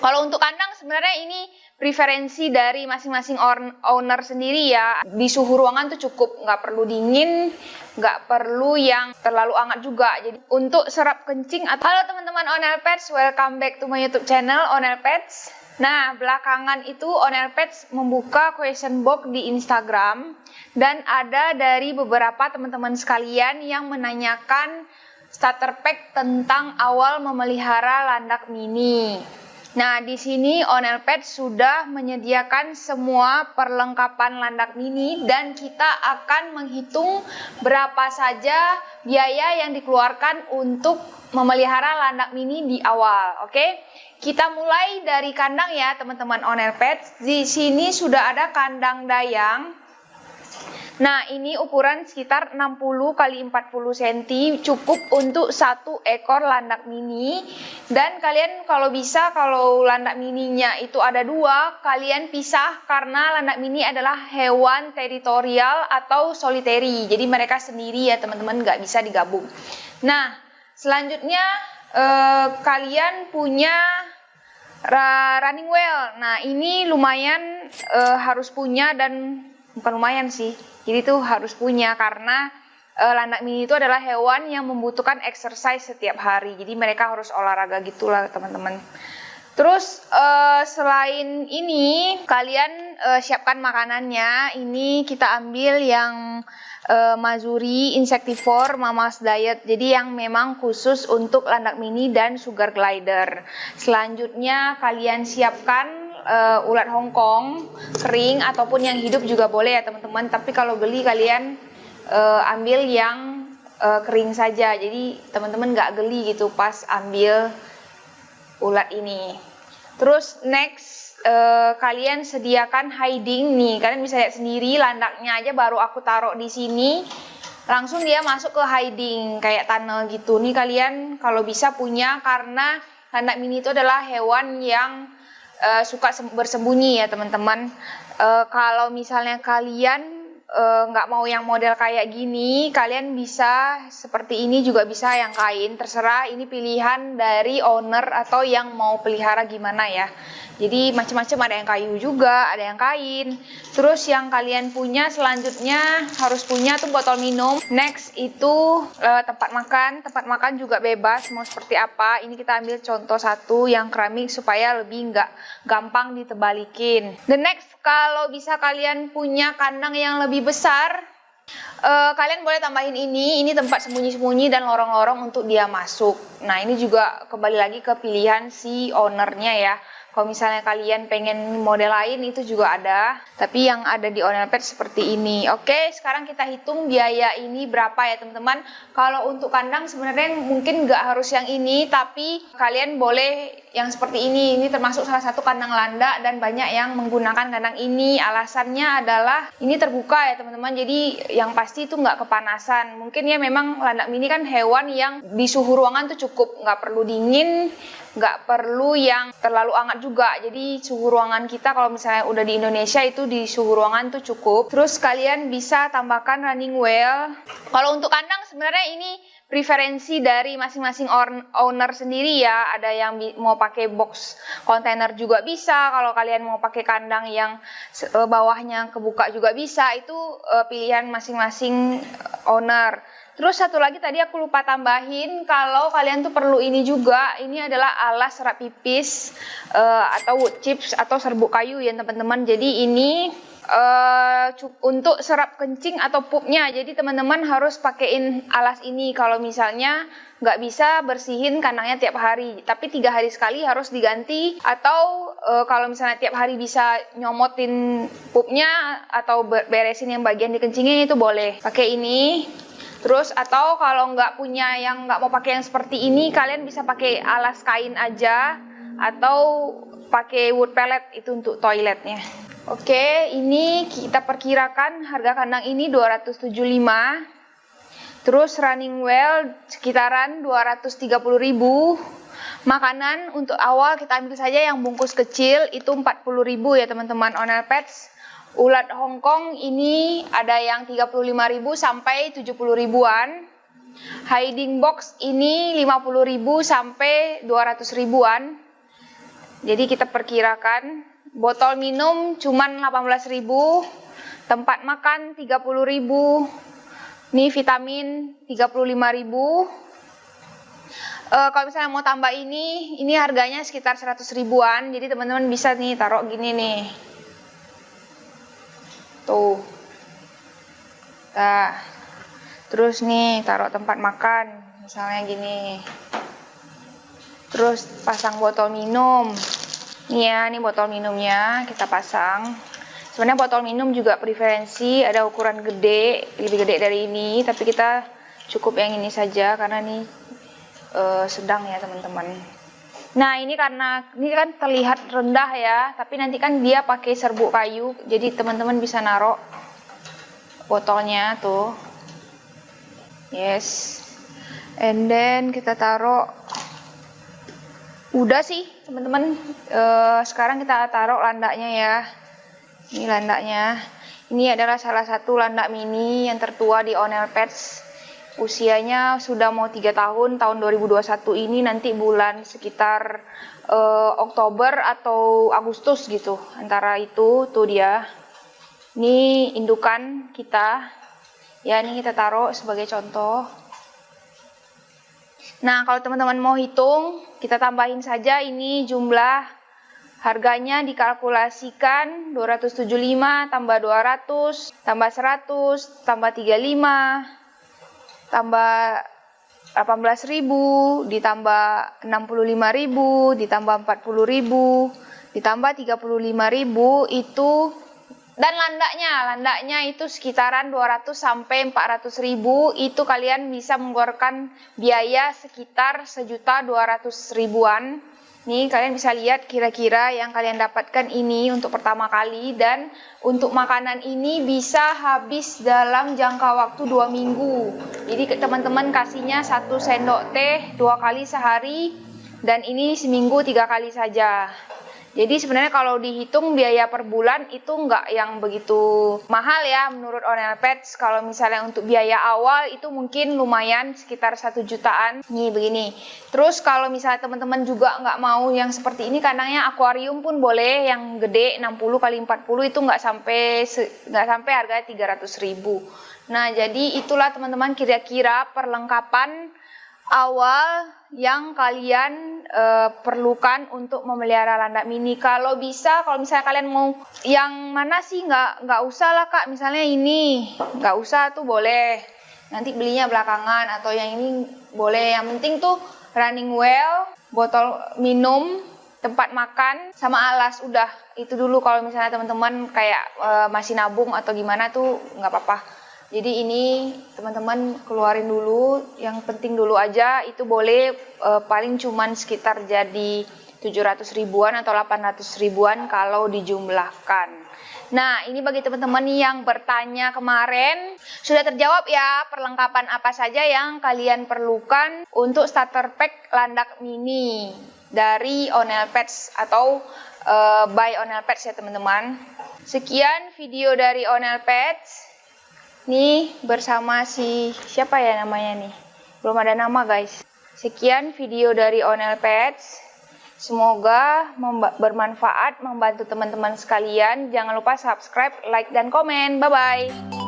Kalau untuk kandang sebenarnya ini preferensi dari masing-masing owner sendiri ya. Di suhu ruangan tuh cukup, nggak perlu dingin, nggak perlu yang terlalu hangat juga. Jadi untuk serap kencing atau halo teman-teman Onel Pets, welcome back to my YouTube channel Onel Pets. Nah, belakangan itu Onel Pets membuka question box di Instagram dan ada dari beberapa teman-teman sekalian yang menanyakan starter pack tentang awal memelihara landak mini. Nah, di sini Onel Pets sudah menyediakan semua perlengkapan landak mini dan kita akan menghitung berapa saja biaya yang dikeluarkan untuk memelihara landak mini di awal. Oke, kita mulai dari kandang ya teman-teman Onel Pets. Di sini sudah ada kandang dayang. Nah, ini ukuran sekitar 60 x 40 cm, cukup untuk satu ekor landak mini. Dan kalian kalau bisa, kalau landak mininya itu ada dua, kalian pisah karena landak mini adalah hewan teritorial atau solitary. Jadi mereka sendiri ya teman-teman, nggak bisa digabung. Nah, selanjutnya kalian punya running well. Nah, ini lumayan harus punya dan bukan lumayan sih. Jadi tuh harus punya karena landak mini itu adalah hewan yang membutuhkan exercise setiap hari. Jadi mereka harus olahraga gitulah teman-teman. Terus selain ini kalian siapkan makanannya. Ini kita ambil yang Mazuri Insectivore Mama's Diet. Jadi yang memang khusus untuk landak mini dan sugar glider. Selanjutnya kalian siapkan ulat Hongkong kering ataupun yang hidup juga boleh ya teman-teman. Tapi kalau beli kalian ambil yang kering saja. Jadi teman-teman nggak geli gitu pas ambil ulat ini. Terus next kalian sediakan hiding nih. Kalian bisa lihat sendiri landaknya aja baru aku taruh di sini. Langsung dia masuk ke hiding kayak tunnel gitu. Nih kalian kalau bisa punya karena landak mini itu adalah hewan yang suka bersembunyi ya teman-teman. Kalau misalnya kalian nggak mau yang model kayak gini, kalian bisa seperti ini juga bisa yang kain, terserah. Ini pilihan dari owner atau yang mau pelihara gimana ya. Jadi macam-macam, ada yang kayu juga, ada yang kain. Terus yang kalian punya selanjutnya harus punya tuh botol minum. Next itu tempat makan. Tempat makan juga bebas mau seperti apa. Ini kita ambil contoh satu yang keramik supaya lebih nggak gampang ditebalikin. The next, kalau bisa kalian punya kandang yang lebih besar, kalian boleh tambahin ini tempat sembunyi-sembunyi dan lorong-lorong untuk dia masuk. Nah, ini juga kembali lagi ke pilihan si ownernya ya. Kalau misalnya kalian pengen model lain itu juga ada, tapi yang ada di Onel Pets seperti ini. Oke, sekarang kita hitung biaya ini berapa ya teman-teman. Kalau untuk kandang sebenarnya mungkin nggak harus yang ini, tapi kalian boleh yang seperti ini. Ini termasuk salah satu kandang landak dan banyak yang menggunakan kandang ini. Alasannya adalah ini terbuka ya teman-teman, jadi yang pasti itu nggak kepanasan. Mungkin ya memang landak mini kan hewan yang di suhu ruangan tuh cukup, nggak perlu dingin, nggak perlu yang terlalu hangat juga. Jadi suhu ruangan kita kalau misalnya udah di Indonesia itu di suhu ruangan tuh cukup. Terus kalian bisa tambahkan running well. Kalau untuk kandang sebenarnya ini preferensi dari masing-masing owner sendiri ya. Ada yang mau pakai box kontainer juga bisa. Kalau kalian mau pakai kandang yang bawahnya kebuka juga bisa. Itu pilihan masing-masing owner. Terus satu lagi tadi aku lupa tambahin, kalau kalian tuh perlu ini juga. Ini adalah alas serap pipis atau wood chips atau serbuk kayu ya teman-teman. Jadi ini untuk serap kencing atau pupnya. Jadi teman-teman harus pakein alas ini kalau misalnya nggak bisa bersihin kandangnya tiap hari. Tapi 3 hari sekali harus diganti. Atau kalau misalnya tiap hari bisa nyomotin pupnya atau beresin yang bagian dikencingnya itu boleh pakai ini. Terus atau kalau nggak punya yang nggak mau pakai yang seperti ini, kalian bisa pakai alas kain aja atau pakai wood pellet itu untuk toiletnya. Oke, ini kita perkirakan harga kandang ini 275. Terus running well sekitaran 230.000. Makanan untuk awal kita ambil saja yang bungkus kecil itu 40.000 ya teman-teman Onel Pets. Ulat Hongkong ini ada yang 35.000 sampai 70.000-an. Hiding box ini 50.000 sampai 200.000-an. Jadi kita perkirakan botol minum cuman 18.000, tempat makan 30.000, nih vitamin 35.000. Kalau misalnya mau tambah ini harganya sekitar 100 ribuan. Jadi teman-teman bisa nih taruh gini nih. Tuh. Nah, terus nih taruh tempat makan, misalnya gini. Terus pasang botol minum. Nih ya, ini botol minumnya kita pasang. Sebenarnya botol minum juga preferensi ada ukuran gede, lebih gede dari ini, tapi kita cukup yang ini saja karena ini sedang ya teman-teman. Nah ini karena ini kan terlihat rendah ya, tapi nanti kan dia pakai serbuk kayu, jadi teman-teman bisa naruh botolnya tuh. Yes, and then kita taruh. Udah sih teman-teman, sekarang kita taruh landaknya ya. Ini landaknya. Ini adalah salah satu landak mini yang tertua di Onel Pets. Usianya sudah mau 3 tahun, tahun 2021 ini nanti bulan sekitar Oktober atau Agustus gitu. Antara itu tuh dia. Ini indukan kita. Ya, ini kita taruh sebagai contoh. Nah, kalau teman-teman mau hitung, kita tambahin saja ini jumlah harganya dikalkulasikan 275 tambah 200 tambah 100 tambah 35 tambah 18.000 ditambah 65.000 ditambah 40.000 ditambah 35.000 itu, dan landaknya itu sekitaran 200 sampai 400.000. Itu kalian bisa mengeluarkan biaya sekitar 1.200.000-an. Nih kalian bisa lihat kira-kira yang kalian dapatkan ini untuk pertama kali, dan untuk makanan ini bisa habis dalam jangka waktu 2 minggu. Jadi teman-teman kasihnya 1 sendok teh 2 kali sehari, dan ini seminggu 3 kali saja. Jadi sebenarnya kalau dihitung biaya per bulan itu nggak yang begitu mahal ya menurut Onel Pets. Kalau misalnya untuk biaya awal itu mungkin lumayan sekitar 1 jutaan. Nih begini. Terus kalau misalnya teman-teman juga nggak mau yang seperti ini, kandangnya akuarium pun boleh, yang gede 60 kali 40 itu nggak sampai harganya 300.000. Nah jadi itulah teman-teman kira-kira perlengkapan awal yang kalian perlukan untuk memelihara landak mini. Kalau misalnya kalian mau yang mana sih, nggak usah lah kak, misalnya ini nggak usah tuh boleh, nanti belinya belakangan, atau yang ini boleh. Yang penting tuh running well, botol minum, tempat makan, sama alas, udah itu dulu. Kalau misalnya teman-teman kayak masih nabung atau gimana tuh nggak apa-apa. Jadi ini teman-teman keluarin dulu, yang penting dulu aja. Itu boleh paling cuman sekitar jadi 700 ribuan atau 800 ribuan kalau dijumlahkan. Nah ini bagi teman-teman yang bertanya kemarin, sudah terjawab ya perlengkapan apa saja yang kalian perlukan untuk starter pack landak mini dari Onel Pets atau by Onel Pets ya teman-teman. Sekian video dari Onel Pets. Nih bersama siapa ya namanya nih, belum ada nama guys. Sekian video dari Onel Pets, semoga bermanfaat, membantu teman-teman sekalian. Jangan lupa subscribe, like, dan komen. Bye bye.